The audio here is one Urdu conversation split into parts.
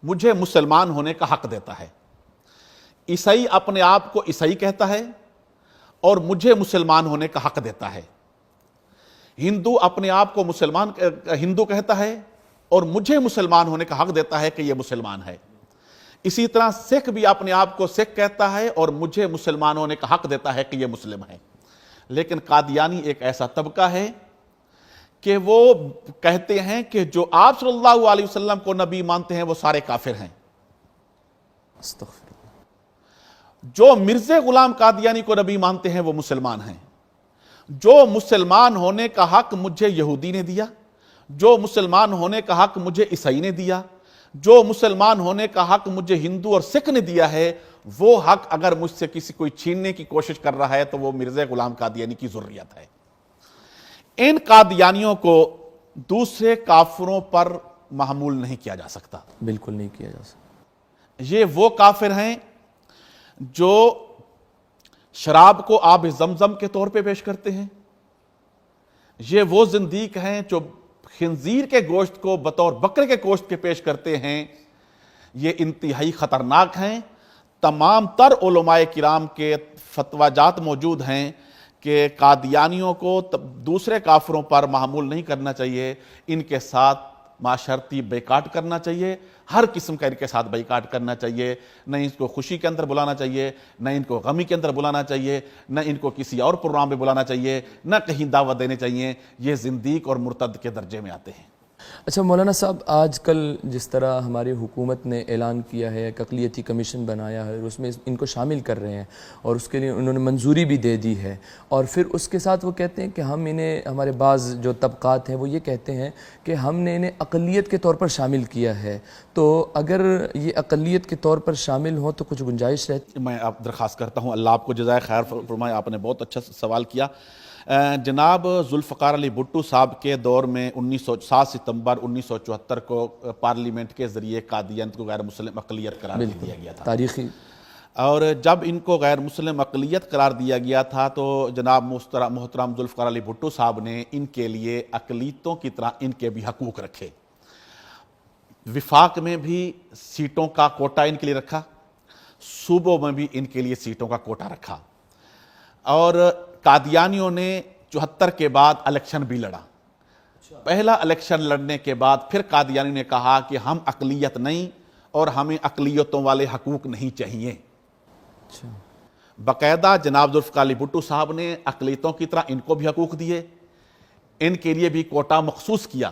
مجھے مسلمان ہونے کا حق دیتا ہے، عیسائی اپنے آپ کو عیسائی کہتا ہے اور مجھے مسلمان ہونے کا حق دیتا ہے، ہندو اپنے آپ کو ہندو کہتا ہے اور مجھے مسلمان ہونے کا حق دیتا ہے کہ یہ مسلمان ہے۔ اسی طرح سکھ بھی اپنے آپ کو سکھ کہتا ہے اور مجھے مسلمان ہونے کا حق دیتا ہے کہ یہ مسلم ہے۔ لیکن قادیانی ایک ایسا طبقہ ہے کہ وہ کہتے ہیں کہ جو آپ صلی اللہ علیہ وسلم کو نبی مانتے ہیں وہ سارے کافر ہیں۔ استغفر اللہ۔ جو مرزا غلام قادیانی کو نبی مانتے ہیں وہ مسلمان ہیں۔ جو مسلمان ہونے کا حق مجھے یہودی نے دیا، جو مسلمان ہونے کا حق مجھے عیسائی نے دیا، جو مسلمان ہونے کا حق مجھے ہندو اور سکھ نے دیا ہے، وہ حق اگر مجھ سے کسی کوئی چھیننے کی کوشش کر رہا ہے تو وہ مرزا غلام قادیانی کی ذریت ہے۔ ان قادیانیوں کو دوسرے کافروں پر محمول نہیں کیا جا سکتا۔ بالکل نہیں کیا جا سکتا۔ یہ وہ کافر ہیں جو شراب کو آب زمزم کے طور پہ پیش کرتے ہیں، یہ وہ زندیق ہیں جو خنزیر کے گوشت کو بطور بکرے کے گوشت کے پیش کرتے ہیں۔ یہ انتہائی خطرناک ہیں۔ تمام تر علماء کرام کے فتویٰ جات موجود ہیں کہ قادیانیوں کو دوسرے کافروں پر محمول نہیں کرنا چاہیے، ان کے ساتھ معاشرتی بیکاٹ کرنا چاہیے، ہر قسم کا ان کے ساتھ بیکاٹ کرنا چاہیے، نہ ان کو خوشی کے اندر بلانا چاہیے، نہ ان کو غمی کے اندر بلانا چاہیے، نہ ان کو کسی اور پروگرام میں بلانا چاہیے، نہ کہیں دعوت دینے چاہیے۔ یہ زندیق اور مرتد کے درجے میں آتے ہیں۔ اچھا مولانا صاحب، آج کل جس طرح ہماری حکومت نے اعلان کیا ہے، ایک اقلیتی کمیشن بنایا ہے، اس میں ان کو شامل کر رہے ہیں اور اس کے لیے انہوں نے منظوری بھی دے دی ہے، اور پھر اس کے ساتھ وہ کہتے ہیں کہ ہم انہیں، ہمارے بعض جو طبقات ہیں وہ یہ کہتے ہیں کہ ہم نے انہیں اقلیت کے طور پر شامل کیا ہے، تو اگر یہ اقلیت کے طور پر شامل ہوں تو کچھ گنجائش رہتی؟ میں آپ درخواست کرتا ہوں، اللہ آپ کو جزائے خیر فرمائے، آپ نے بہت اچھا سوال کیا۔ جناب ذوالفقار علی بھٹو صاحب کے دور میں 7 ستمبر 1974 کو پارلیمنٹ کے ذریعے قادیانیت کو غیر مسلم اقلیت قرار دیا گیا تھا، تاریخی۔ اور جب ان کو غیر مسلم اقلیت قرار دیا گیا تھا تو جناب محترم ذوالفقار علی بھٹو صاحب نے ان کے لیے اقلیتوں کی طرح ان کے بھی حقوق رکھے۔ وفاق میں بھی سیٹوں کا کوٹا ان کے لیے رکھا، صوبوں میں بھی ان کے لیے سیٹوں کا کوٹا رکھا، اور قادیانیوں نے 74 کے بعد الیکشن بھی لڑا۔ پہلا الیکشن لڑنے کے بعد پھر قادیانیوں نے کہا کہ ہم اقلیت نہیں اور ہمیں اقلیتوں والے حقوق نہیں چاہیے۔ باقاعدہ جناب ذوالفقار علی بھٹو صاحب نے اقلیتوں کی طرح ان کو بھی حقوق دیے، ان کے لیے بھی کوٹا مخصوص کیا۔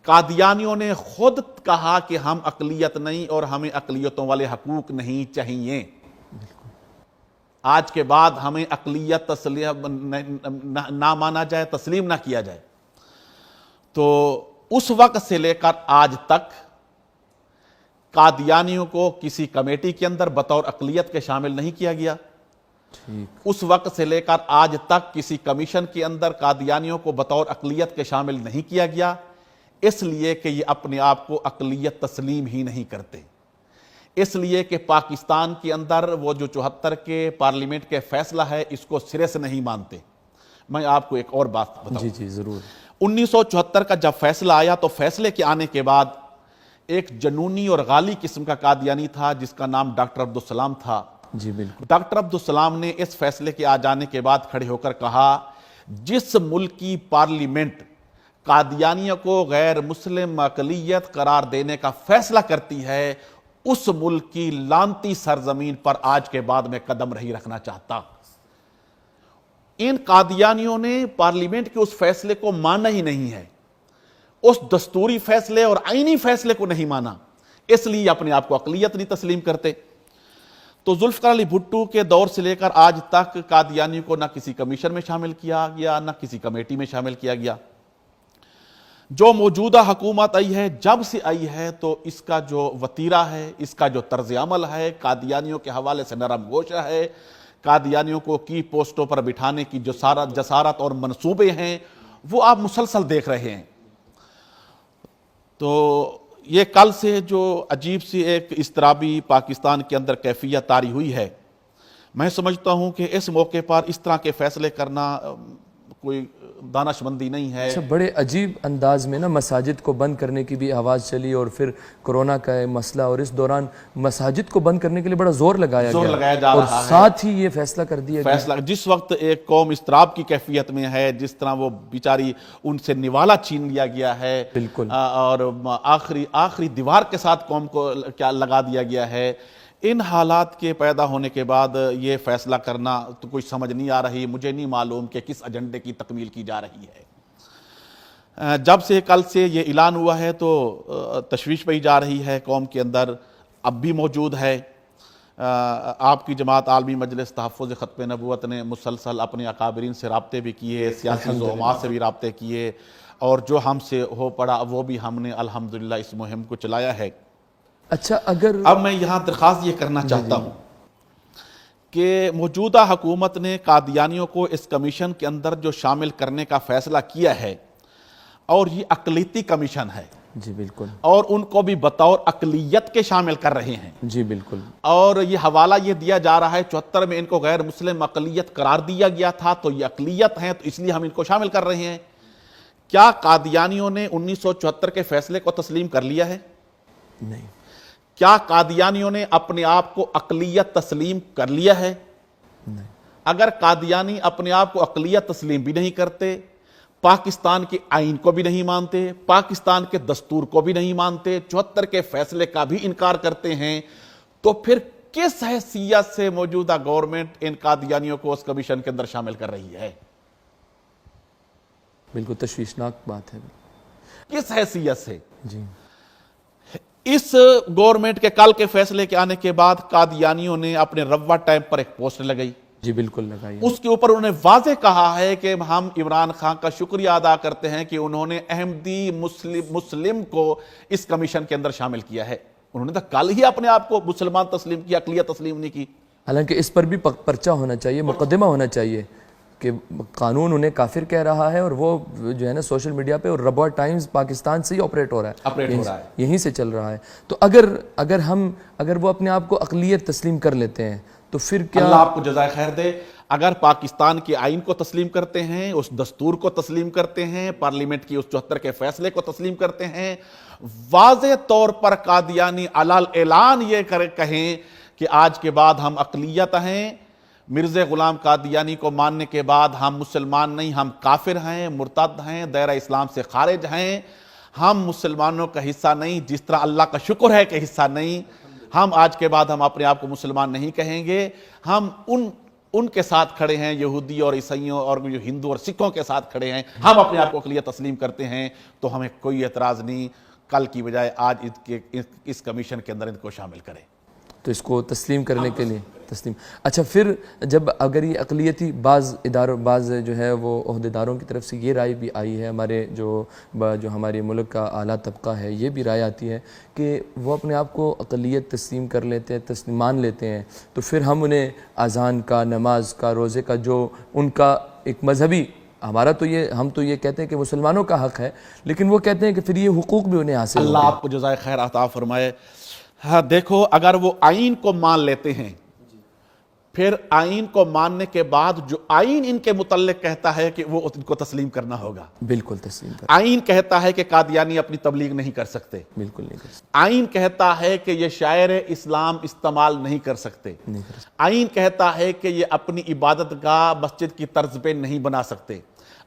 قادیانیوں نے خود کہا کہ ہم اقلیت نہیں اور ہمیں اقلیتوں والے حقوق نہیں چاہیے، آج کے بعد ہمیں اقلیت تسلیم نہ مانا جائے، تسلیم نہ کیا جائے۔ تو اس وقت سے لے کر آج تک قادیانیوں کو کسی کمیٹی کے اندر بطور اقلیت کے شامل نہیں کیا گیا۔ اس وقت سے لے کر آج تک کسی کمیشن کے اندر قادیانیوں کو بطور اقلیت کے شامل نہیں کیا گیا، اس لیے کہ یہ اپنے آپ کو اقلیت تسلیم ہی نہیں کرتے، اس لیے کہ پاکستان کے اندر وہ جو 74 کے پارلیمنٹ کے فیصلہ ہے اس کو سرے سے نہیں مانتے۔ میں آپ کو ایک اور بات بتاؤں۔ جی ضرور۔ 1974 کا جب فیصلہ آیا تو فیصلے کے آنے کے بعد ایک جنونی اور غالی قسم کا قادیانی تھا جس کا نام ڈاکٹر عبدالسلام تھا۔ جی بالکل۔ ڈاکٹر عبدالسلام نے اس فیصلے کے آ جانے کے بعد کھڑے ہو کر کہا، جس ملک کی پارلیمنٹ قادیانیوں کو غیر مسلم اقلیت قرار دینے کا فیصلہ کرتی ہے، اس ملک کی لانتی سرزمین پر آج کے بعد میں قدم نہیں رکھنا چاہتا۔ ان قادیانیوں نے پارلیمنٹ کے اس فیصلے کو مانا ہی نہیں ہے، اس دستوری فیصلے اور آئینی فیصلے کو نہیں مانا، اس لیے اپنے آپ کو اقلیت نہیں تسلیم کرتے۔ تو ذوالفقار علی بھٹو کے دور سے لے کر آج تک قادیانیوں کو نہ کسی کمیشن میں شامل کیا گیا، نہ کسی کمیٹی میں شامل کیا گیا۔ جو موجودہ حکومت آئی ہے، جب سے آئی ہے تو اس کا جو وتیرہ ہے، اس کا جو طرز عمل ہے، قادیانیوں کے حوالے سے نرم گوشہ ہے، قادیانیوں کو کی پوسٹوں پر بٹھانے کی جو جسارت اور منصوبے ہیں وہ آپ مسلسل دیکھ رہے ہیں۔ تو یہ کل سے جو عجیب سی ایک اضطرابی پاکستان کے اندر کیفیت طاری ہوئی ہے، میں سمجھتا ہوں کہ اس موقع پر اس طرح کے فیصلے کرنا کوئی دانشمندی نہیں ہے. اچھا بڑے عجیب انداز میں نا مساجد کو بند کرنے کی بھی آواز چلی اور پھر کرونا کا مسئلہ اور اس دوران مساجد کو بند کرنے کے لیے بڑا زور لگایا جا اور رہا ہے. ساتھ ہی یہ فیصلہ کر دیا گیا. فیصلہ جس وقت ایک قوم اضطراب کی کیفیت میں ہے, جس طرح وہ بیچاری ان سے نوالا چھین لیا گیا ہے بالکل. اور آخری دیوار کے ساتھ قوم کو کیا لگا دیا گیا ہے, ان حالات کے پیدا ہونے کے بعد یہ فیصلہ کرنا تو کوئی سمجھ نہیں آ رہی. مجھے نہیں معلوم کہ کس ایجنڈے کی تکمیل کی جا رہی ہے. جب سے کل سے یہ اعلان ہوا ہے تو تشویش پئی جا رہی ہے قوم کے اندر, اب بھی موجود ہے. آپ کی جماعت عالمی مجلس تحفظ ختم نبوت نے مسلسل اپنے اکابرین سے رابطے بھی کیے, سیاسی زعماء سے بھی رابطے کیے, اور جو ہم سے ہو پڑا وہ بھی ہم نے الحمدللہ اس مہم کو چلایا ہے. اچھا اگر اب میں یہاں درخواست یہ کرنا چاہتا ہوں کہ موجودہ حکومت نے قادیانیوں کو اس کمیشن کے اندر جو شامل کرنے کا فیصلہ کیا ہے, اور یہ اقلیتی کمیشن ہے, جی بالکل, اور ان کو بھی بطور اقلیت کے شامل کر رہے ہیں, جی بالکل, اور یہ حوالہ یہ دیا جا رہا ہے 74 میں ان کو غیر مسلم اقلیت قرار دیا گیا تھا, تو یہ اقلیت ہیں تو اس لیے ہم ان کو شامل کر رہے ہیں. کیا قادیانیوں نے 1974 کے فیصلے کو تسلیم کر لیا ہے؟ نہیں. کیا قادیانیوں نے اپنے آپ کو اقلیت تسلیم کر لیا ہے؟ نہیں. اگر قادیانی اپنے آپ کو اقلیت تسلیم بھی نہیں کرتے, پاکستان کے آئین کو بھی نہیں مانتے, پاکستان کے دستور کو بھی نہیں مانتے, 74 کے فیصلے کا بھی انکار کرتے ہیں, تو پھر کس حیثیت سے موجودہ گورنمنٹ ان قادیانیوں کو اس کمیشن کے اندر شامل کر رہی ہے؟ بالکل تشویشناک بات ہے. کس حیثیت سے؟ جی اس گورنمنٹ کے کل کے فیصلے کے آنے کے بعد قادیانیوں نے اپنے روا ٹائم پر ایک پوسٹ لگائی, جی بالکل لگائی. اس کے اوپر انہوں نے واضح کہا ہے کہ ہم عمران خان کا شکریہ ادا کرتے ہیں کہ انہوں نے احمدی مسلم کو اس کمیشن کے اندر شامل کیا ہے. انہوں نے تو کل ہی اپنے آپ کو مسلمان تسلیم کیا, اقلیت تسلیم نہیں کی. حالانکہ اس پر بھی پرچہ ہونا چاہیے, مقدمہ ہونا چاہیے کہ قانون انہیں کافر کہہ رہا ہے, اور وہ جو ہے نا سوشل میڈیا پہ, اور ربوٹ ٹائمز پاکستان سے ہی آپریٹ ہو رہا ہے, یہیں سے چل رہا ہے. تو اگر وہ اپنے آپ کو اقلیت تسلیم کر لیتے ہیں تو پھر کیا؟ اللہ آپ کو جزائے خیر دے. اگر پاکستان کے آئین کو تسلیم کرتے ہیں, اس دستور کو تسلیم کرتے ہیں, پارلیمنٹ کی اس 74 کے فیصلے کو تسلیم کرتے ہیں, واضح طور پر قادیانی علل اعلان یہ کہیں کہ آج کے بعد ہم اقلیت ہیں, مرزا غلام قادیانی کو ماننے کے بعد ہم مسلمان نہیں, ہم کافر ہیں, مرتد ہیں, دائرہ اسلام سے خارج ہیں, ہم مسلمانوں کا حصہ نہیں, جس طرح اللہ کا شکر ہے کہ حصہ نہیں, ہم آج کے بعد ہم اپنے آپ کو مسلمان نہیں کہیں گے, ہم ان کے ساتھ کھڑے ہیں, یہودی اور عیسائیوں اور جو ہندو اور سکھوں کے ساتھ کھڑے ہیں, ہم اپنے آپ کو اقلیت تسلیم کرتے ہیں, تو ہمیں کوئی اعتراض نہیں, کل کی بجائے آج اس کمیشن کے اندر ان کو شامل کریں. تو اس کو تسلیم کرنے کے لیے تسلیم. اچھا پھر جب اگر یہ اقلیتی بعض جو ہے وہ عہدیداروں کی طرف سے یہ رائے بھی آئی ہے, ہمارے جو ہمارے ملک کا اعلیٰ طبقہ ہے, یہ بھی رائے آتی ہے کہ وہ اپنے آپ کو اقلیت تسلیم کر لیتے ہیں, مان لیتے ہیں, تو پھر ہم انہیں اذان کا, نماز کا, روزے کا جو ان کا ایک مذہبی, ہم تو یہ کہتے ہیں کہ مسلمانوں کا حق ہے, لیکن وہ کہتے ہیں کہ پھر یہ حقوق بھی انہیں حاصل. اللہ آپ کو جزائے خیر عطا فرمائے. ہاں دیکھو, اگر وہ آئین کو مان لیتے ہیں, پھر آئین کو ماننے کے بعد جو آئین ان کے متعلق کہتا ہے کہ وہ ان کو تسلیم کرنا ہوگا. بالکل تسلیم کرنا. آئین کہتا ہے کہ قادیانی اپنی تبلیغ نہیں کر سکتے, بالکل نہیں کر سکتے. آئین کہتا ہے کہ یہ شاعر اسلام استعمال نہیں کر سکتے. آئین کہتا ہے کہ یہ اپنی عبادت گاہ مسجد کی طرز پہ نہیں بنا سکتے.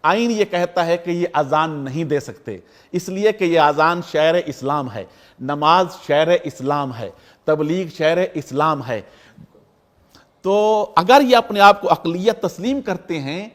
آئین یہ کہتا ہے کہ یہ اذان نہیں دے سکتے, اس لیے کہ یہ اذان شعر اسلام ہے, نماز شعر اسلام ہے, تبلیغ شعر اسلام ہے. تو اگر یہ اپنے آپ کو اقلیت تسلیم کرتے ہیں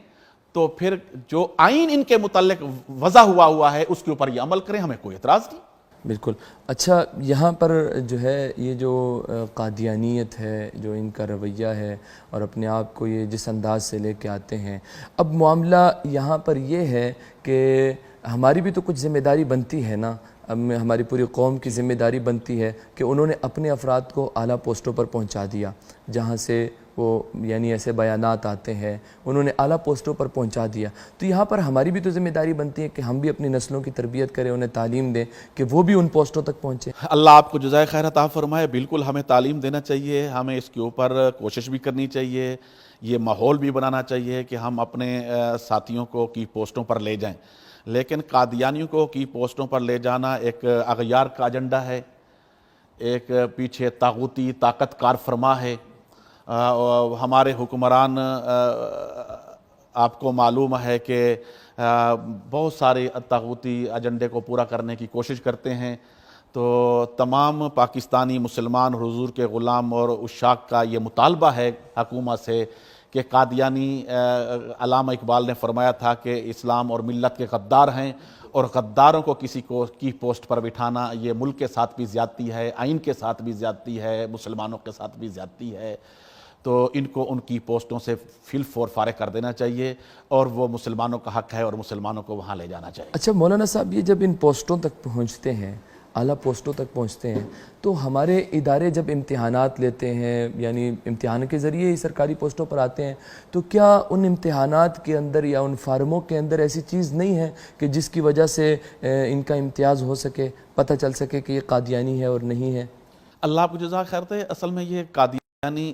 تو پھر جو آئین ان کے متعلق وضع ہوا ہے اس کے اوپر یہ عمل کریں, ہمیں کوئی اعتراض نہیں. بالکل. اچھا یہاں پر جو ہے یہ جو قادیانیت ہے, جو ان کا رویہ ہے, اور اپنے آپ کو یہ جس انداز سے لے کے آتے ہیں, اب معاملہ یہاں پر یہ ہے کہ ہماری بھی تو کچھ ذمہ داری بنتی ہے نا, اب ہماری پوری قوم کی ذمہ داری بنتی ہے کہ انہوں نے اپنے افراد کو اعلیٰ پوسٹوں پر پہنچا دیا, جہاں سے وہ یعنی ایسے بیانات آتے ہیں, انہوں نے اعلیٰ پوسٹوں پر پہنچا دیا. تو یہاں پر ہماری بھی تو ذمہ داری بنتی ہے کہ ہم بھی اپنی نسلوں کی تربیت کریں, انہیں تعلیم دیں کہ وہ بھی ان پوسٹوں تک پہنچے. اللہ آپ کو جزائے خیر عطا فرمائے. بالکل ہمیں تعلیم دینا چاہیے, ہمیں اس کے اوپر کوشش بھی کرنی چاہیے. یہ ماحول بھی بنانا چاہیے کہ ہم اپنے ساتھیوں کو کی پوسٹوں پر لے جائیں، لیکن قادیانیوں کو کی پوسٹوں پر لے جانا ایک اغیار کا ایجنڈا ہے، ایک پیچھے طاغوتی طاقت کار فرما ہے۔ ہمارے حکمران آپ کو معلوم ہے کہ بہت سارے طاغوتی ایجنڈے کو پورا کرنے کی کوشش کرتے ہیں، تو تمام پاکستانی مسلمان حضور کے غلام اور عشاق کا یہ مطالبہ ہے حکومت سے کہ قادیانی، علامہ اقبال نے فرمایا تھا کہ اسلام اور ملت کے غدار ہیں، اور غداروں کو کسی کو کی پوسٹ پر بٹھانا یہ ملک کے ساتھ بھی زیادتی ہے، آئین کے ساتھ بھی زیادتی ہے، مسلمانوں کے ساتھ بھی زیادتی ہے۔ تو ان کو ان کی پوسٹوں سے فی الفور فارغ کر دینا چاہیے، اور وہ مسلمانوں کا حق ہے اور مسلمانوں کو وہاں لے جانا چاہیے۔ اچھا مولانا صاحب، یہ جب ان پوسٹوں تک پہنچتے ہیں، اعلیٰ پوسٹوں تک پہنچتے ہیں، تو ہمارے ادارے جب امتحانات لیتے ہیں، یعنی امتحان کے ذریعے ہی سرکاری پوسٹوں پر آتے ہیں، تو کیا ان امتحانات کے اندر یا ان فارموں کے اندر ایسی چیز نہیں ہے کہ جس کی وجہ سے ان کا امتیاز ہو سکے، پتہ چل سکے کہ یہ قادیانی ہے اور نہیں ہے؟ اللہ آپ کو جزاک خیر دے۔ اصل میں یہ قادیانی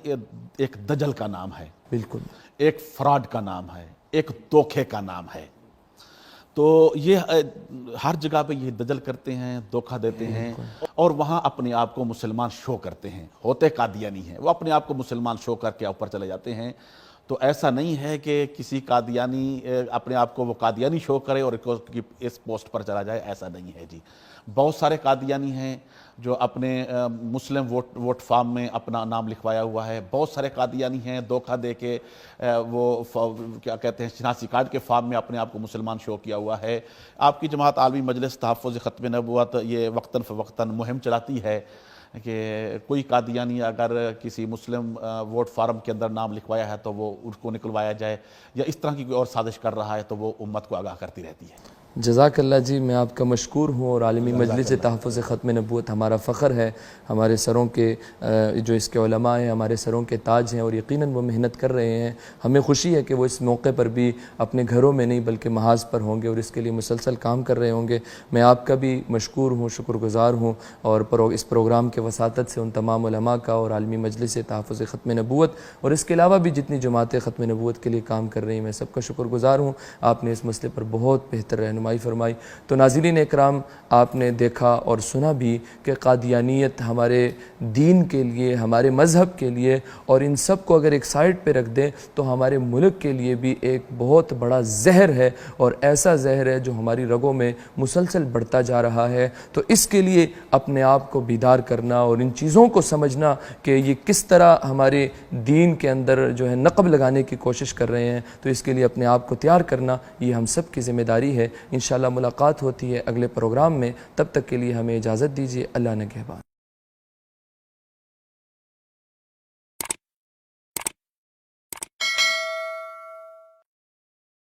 ایک دجل کا نام ہے، بالکل، ایک فراڈ کا نام ہے، ایک دھوکے کا نام ہے۔ تو یہ ہر جگہ پہ یہ دجل کرتے ہیں، دھوکہ دیتے ہیں، اور وہاں اپنے آپ کو مسلمان شو کرتے ہیں، ہوتے قادیانی ہیں، وہ اپنے آپ کو مسلمان شو کر کے اوپر چلے جاتے ہیں۔ تو ایسا نہیں ہے کہ کسی قادیانی اپنے آپ کو وہ قادیانی شو کرے اور اس پوسٹ پر چلا جائے، ایسا نہیں ہے جی۔ بہت سارے قادیانی ہیں جو اپنے مسلم ووٹ فارم میں اپنا نام لکھوایا ہوا ہے، بہت سارے قادیانی ہیں دھوکہ دے کے وہ کیا کہتے ہیں شناسی کارڈ کے فارم میں اپنے آپ کو مسلمان شو کیا ہوا ہے۔ آپ کی جماعت عالمی مجلس تحفظ ختم نبوت یہ وقتاً فوقتاً مہم چلاتی ہے کہ کوئی قادیانی اگر کسی مسلم ووٹ فارم کے اندر نام لکھوایا ہے تو وہ اس کو نکلوایا جائے، یا اس طرح کی کوئی اور سازش کر رہا ہے تو وہ امت کو آگاہ کرتی رہتی ہے۔ جزاک اللہ جی، میں آپ کا مشکور ہوں، اور عالمی مجلس تحفظ ختم نبوت ہمارا فخر ہے، ہمارے سروں کے جو اس کے علماء ہیں ہمارے سروں کے تاج ہیں، اور یقیناً وہ محنت کر رہے ہیں۔ ہمیں خوشی ہے کہ وہ اس موقع پر بھی اپنے گھروں میں نہیں بلکہ محاذ پر ہوں گے اور اس کے لیے مسلسل کام کر رہے ہوں گے۔ میں آپ کا بھی مشکور ہوں، شکر گزار ہوں، اور اس پروگرام کے وساطت سے ان تمام علماء کا اور عالمی مجلس تحفظ ختم نبوت اور اس کے علاوہ بھی جتنی جماعتیں ختم نبوت کے لیے کام کر رہی ہیں، میں سب کا شکر گزار ہوں۔ آپ نے اس مسئلے پر بہت بہتر رہنمائی فرمائی۔ تو ناظرین اکرام، آپ نے دیکھا اور سنا بھی کہ قادیانیت ہمارے دین کے لیے، ہمارے مذہب کے لیے، اور ان سب کو اگر ایک سائڈ پہ رکھ دیں تو ہمارے ملک کے لیے بھی ایک بہت بڑا زہر ہے، اور ایسا زہر ہے جو ہماری رگوں میں مسلسل بڑھتا جا رہا ہے۔ تو اس کے لیے اپنے آپ کو بیدار کرنا اور ان چیزوں کو سمجھنا کہ یہ کس طرح ہمارے دین کے اندر جو ہے نقب لگانے کی کوشش کر رہے ہیں، تو اس کے لیے اپنے آپ کو تیار کرنا یہ ہم سب کی ذمہ داری ہے۔ انشاءاللہ ملاقات ہوتی ہے اگلے پروگرام میں، تب تک کے لیے ہمیں اجازت دیجیے۔ اللہ نگہبان۔